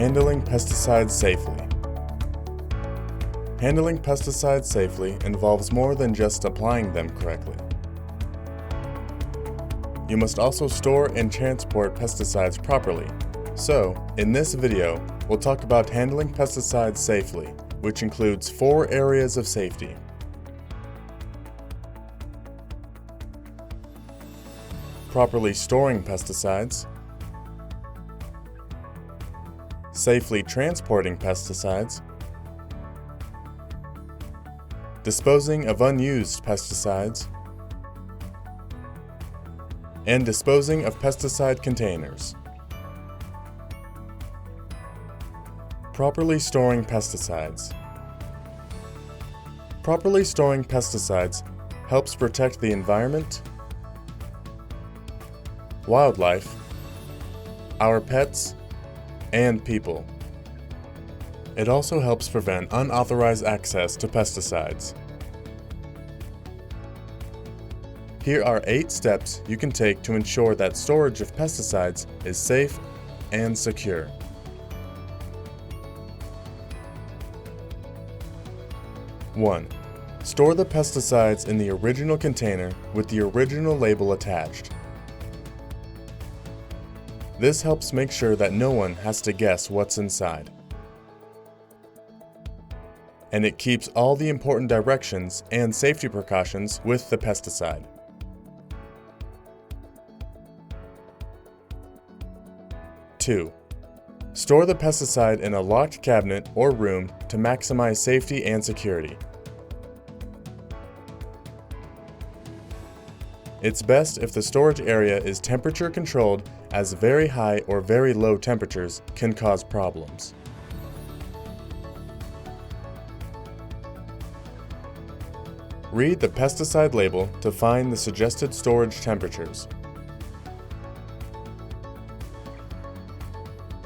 Handling pesticides safely. Handling pesticides safely involves more than just applying them correctly. You must also store and transport pesticides properly. So, in this video, we'll talk about handling pesticides safely, which includes 4 areas of safety. Properly storing pesticides, safely transporting pesticides, disposing of unused pesticides, and disposing of pesticide containers. Properly storing pesticides. Properly storing pesticides helps protect the environment, wildlife, our pets, and people. It also helps prevent unauthorized access to pesticides. Here are 8 steps you can take to ensure that storage of pesticides is safe and secure. One, store the pesticides in the original container with the original label attached. This helps make sure that no one has to guess what's inside. And it keeps all the important directions and safety precautions with the pesticide. 2. Store the pesticide in a locked cabinet or room to maximize safety and security. It's best if the storage area is temperature controlled, as very high or very low temperatures can cause problems. Read the pesticide label to find the suggested storage temperatures.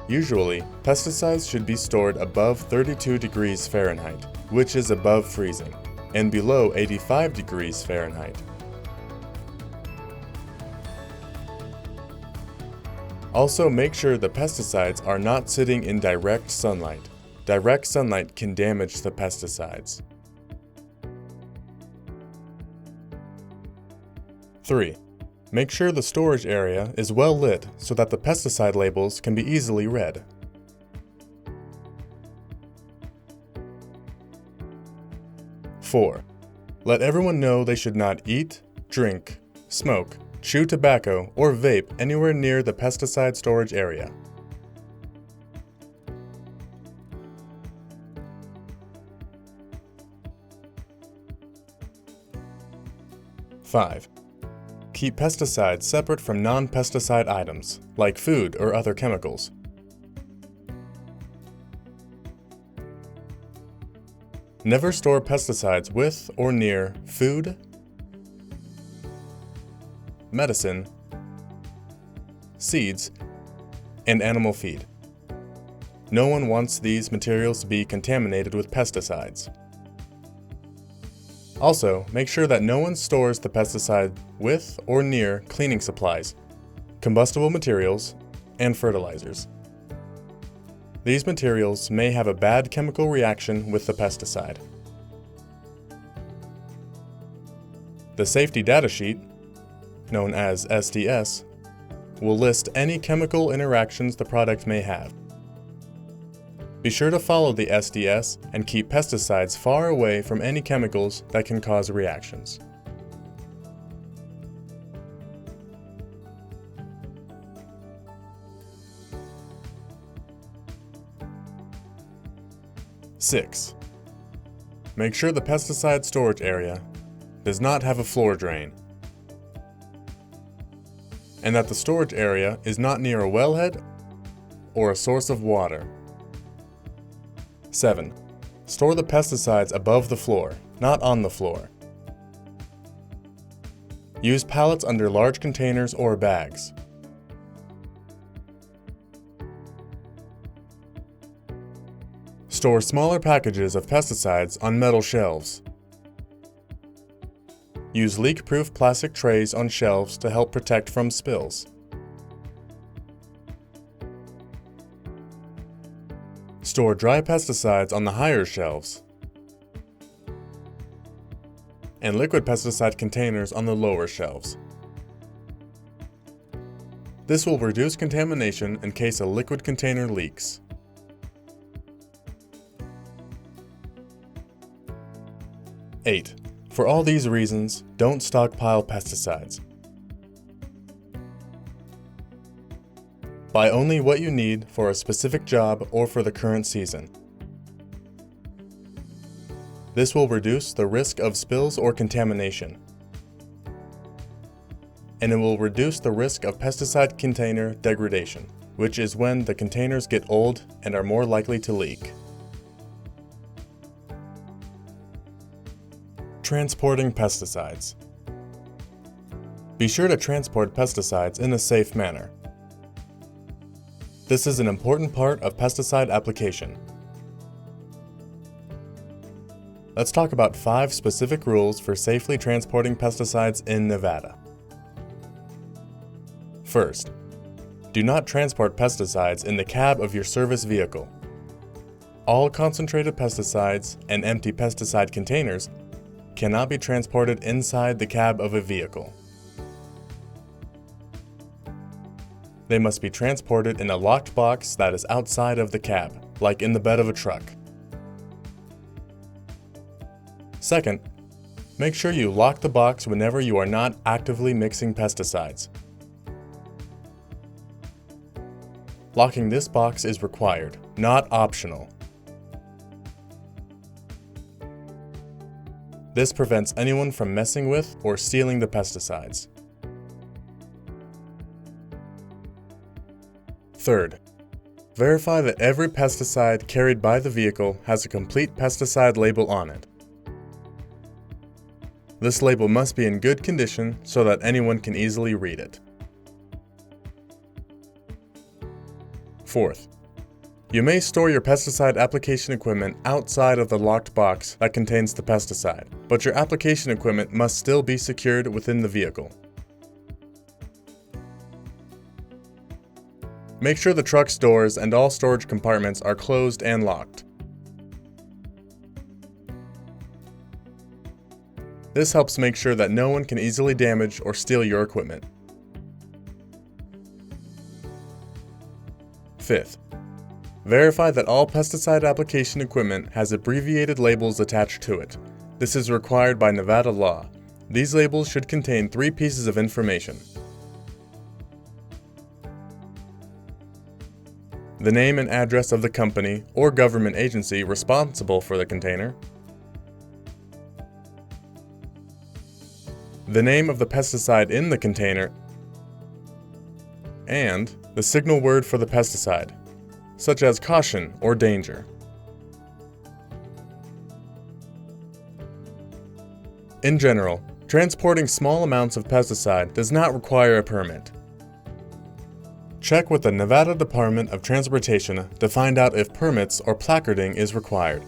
Usually, pesticides should be stored above 32 degrees Fahrenheit, which is above freezing, and below 85 degrees Fahrenheit. Also, make sure the pesticides are not sitting in direct sunlight. Direct sunlight can damage the pesticides. 3. Make sure the storage area is well lit so that the pesticide labels can be easily read. 4. Let everyone know they should not eat, drink, smoke, chew tobacco, or vape anywhere near the pesticide storage area. 5. Keep pesticides separate from non-pesticide items, like food or other chemicals. Never store pesticides with or near food, medicine, seeds, and animal feed. No one wants these materials to be contaminated with pesticides. Also, make sure that no one stores the pesticide with or near cleaning supplies, combustible materials, and fertilizers. These materials may have a bad chemical reaction with the pesticide. The safety data sheet, known as SDS, will list any chemical interactions the product may have. Be sure to follow the SDS and keep pesticides far away from any chemicals that can cause reactions. Six. Make sure the pesticide storage area does not have a floor drain, and that the storage area is not near a wellhead or a source of water. 7. Store the pesticides above the floor, not on the floor. Use pallets under large containers or bags. Store smaller packages of pesticides on metal shelves. Use leak-proof plastic trays on shelves to help protect from spills. Store dry pesticides on the higher shelves and liquid pesticide containers on the lower shelves. This will reduce contamination in case a liquid container leaks. Eight. For all these reasons, don't stockpile pesticides. Buy only what you need for a specific job or for the current season. This will reduce the risk of spills or contamination, and it will reduce the risk of pesticide container degradation, which is when the containers get old and are more likely to leak. Transporting pesticides. Be sure to transport pesticides in a safe manner. This is an important part of pesticide application. Let's talk about 5 specific rules for safely transporting pesticides in Nevada. First, do not transport pesticides in the cab of your service vehicle. All concentrated pesticides and empty pesticide containers cannot be transported inside the cab of a vehicle. They must be transported in a locked box that is outside of the cab, like in the bed of a truck. Second, make sure you lock the box whenever you are not actively mixing pesticides. Locking this box is required, not optional. This prevents anyone from messing with or stealing the pesticides. Third, verify that every pesticide carried by the vehicle has a complete pesticide label on it. This label must be in good condition so that anyone can easily read it. Fourth, you may store your pesticide application equipment outside of the locked box that contains the pesticide, but your application equipment must still be secured within the vehicle. Make sure the truck's doors and all storage compartments are closed and locked. This helps make sure that no one can easily damage or steal your equipment. Fifth, verify that all pesticide application equipment has abbreviated labels attached to it. This is required by Nevada law. These labels should contain 3 pieces of information: the name and address of the company or government agency responsible for the container, the name of the pesticide in the container, and the signal word for the pesticide, such as caution or danger. In general, transporting small amounts of pesticide does not require a permit. Check with the Nevada Department of Transportation to find out if permits or placarding is required.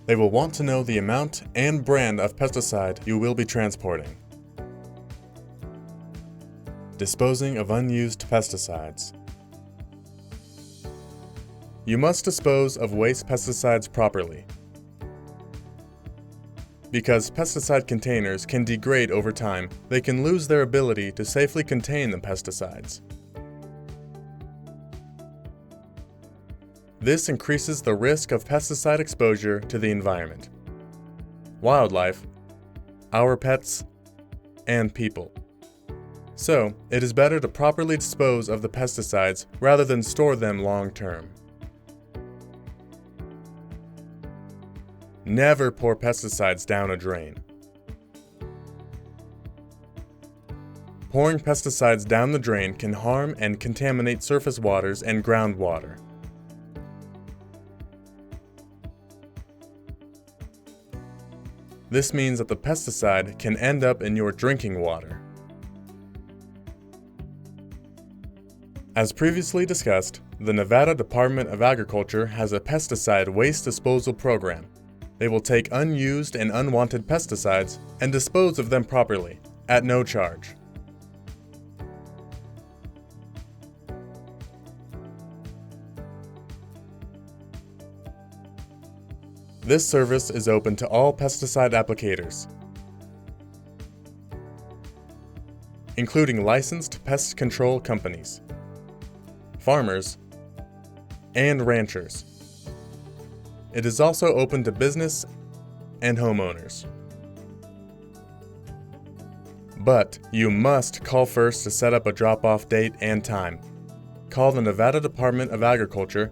They will want to know the amount and brand of pesticide you will be transporting. Disposing of unused pesticides. You must dispose of waste pesticides properly. Because pesticide containers can degrade over time, they can lose their ability to safely contain the pesticides. This increases the risk of pesticide exposure to the environment, wildlife, our pets, and people. So, it is better to properly dispose of the pesticides rather than store them long term. Never pour pesticides down a drain. Pouring pesticides down the drain can harm and contaminate surface waters and groundwater. This means that the pesticide can end up in your drinking water. As previously discussed, the Nevada Department of Agriculture has a pesticide waste disposal program. They will take unused and unwanted pesticides and dispose of them properly, at no charge. This service is open to all pesticide applicators, including licensed pest control companies, farmers, and ranchers. It is also open to business and homeowners. But you must call first to set up a drop-off date and time. Call the Nevada Department of Agriculture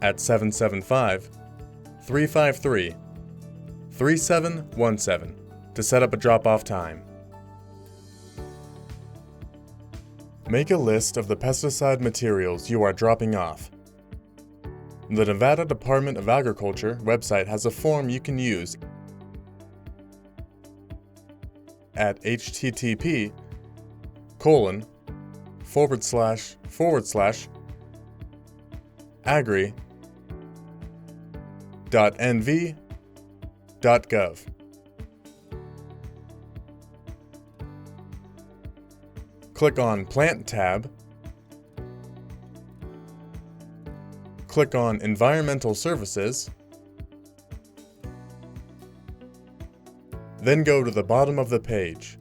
at 775-353-3717 to set up a drop-off time. Make a list of the pesticide materials you are dropping off. The Nevada Department of Agriculture website has a form you can use at http://agri.nv.gov. Click on Plant tab. Click on Environmental Services. Then go to the bottom of the page.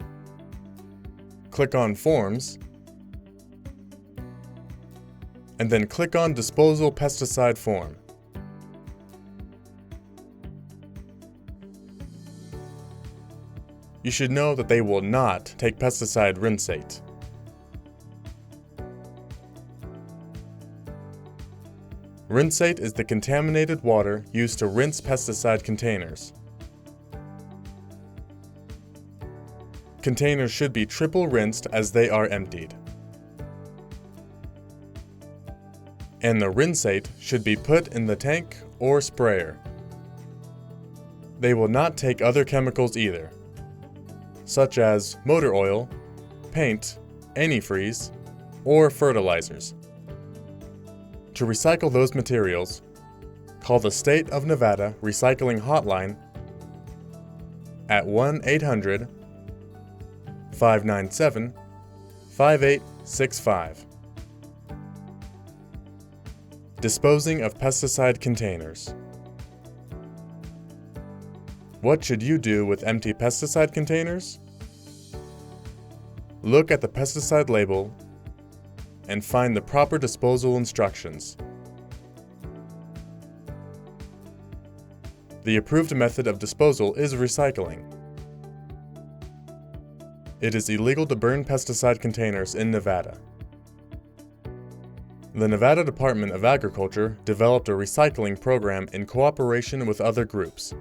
Click on Forms. And then click on Disposal Pesticide Form. You should know that they will not take pesticide rinsate. Rinsate is the contaminated water used to rinse pesticide containers. Containers should be triple rinsed as they are emptied. And the rinsate should be put in the tank or sprayer. They will not take other chemicals either, such as motor oil, paint, antifreeze, or fertilizers. To recycle those materials, call the State of Nevada Recycling Hotline at 1-800-597-5865. Disposing of pesticide containers. What should you do with empty pesticide containers? Look at the pesticide label and find the proper disposal instructions. The approved method of disposal is recycling. It is illegal to burn pesticide containers in Nevada. The Nevada Department of Agriculture developed a recycling program in cooperation with other groups.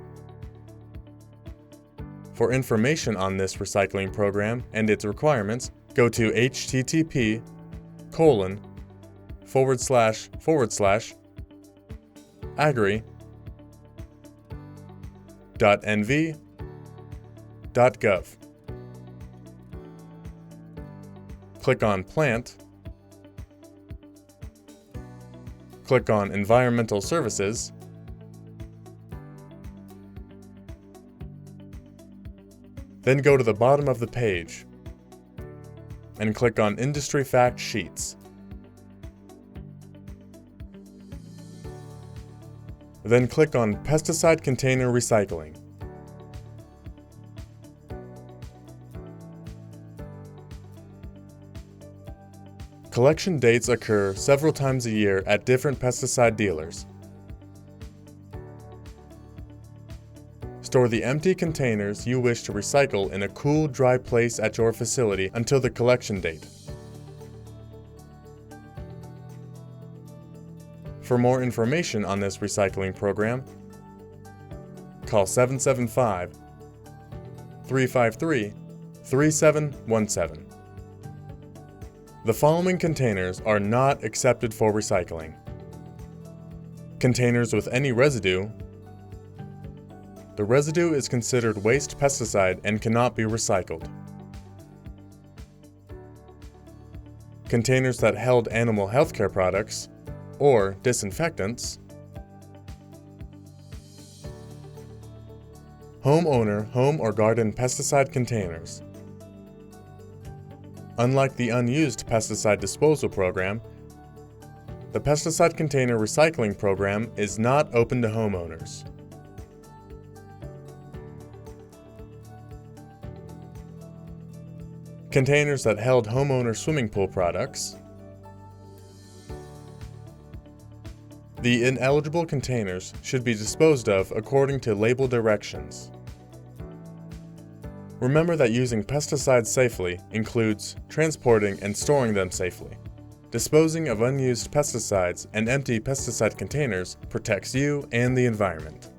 For information on this recycling program and its requirements, go to http://agri.nv.gov. Click on Plant. Click on Environmental Services. Then go to the bottom of the page and click on Industry Fact Sheets. Then click on Pesticide Container Recycling. Collection dates occur several times a year at different pesticide dealers. Store the empty containers you wish to recycle in a cool, dry place at your facility until the collection date. For more information on this recycling program, call 775-353-3717. The following containers are not accepted for recycling. Containers with any residue. The residue is considered waste pesticide and cannot be recycled. Containers that held animal healthcare products or disinfectants. Homeowner home or garden pesticide containers. Unlike the unused pesticide disposal program, The pesticide container recycling program is not open to homeowners. Containers that held homeowner swimming pool products. The ineligible containers should be disposed of according to label directions. Remember that using pesticides safely includes transporting and storing them safely. Disposing of unused pesticides and empty pesticide containers protects you and the environment.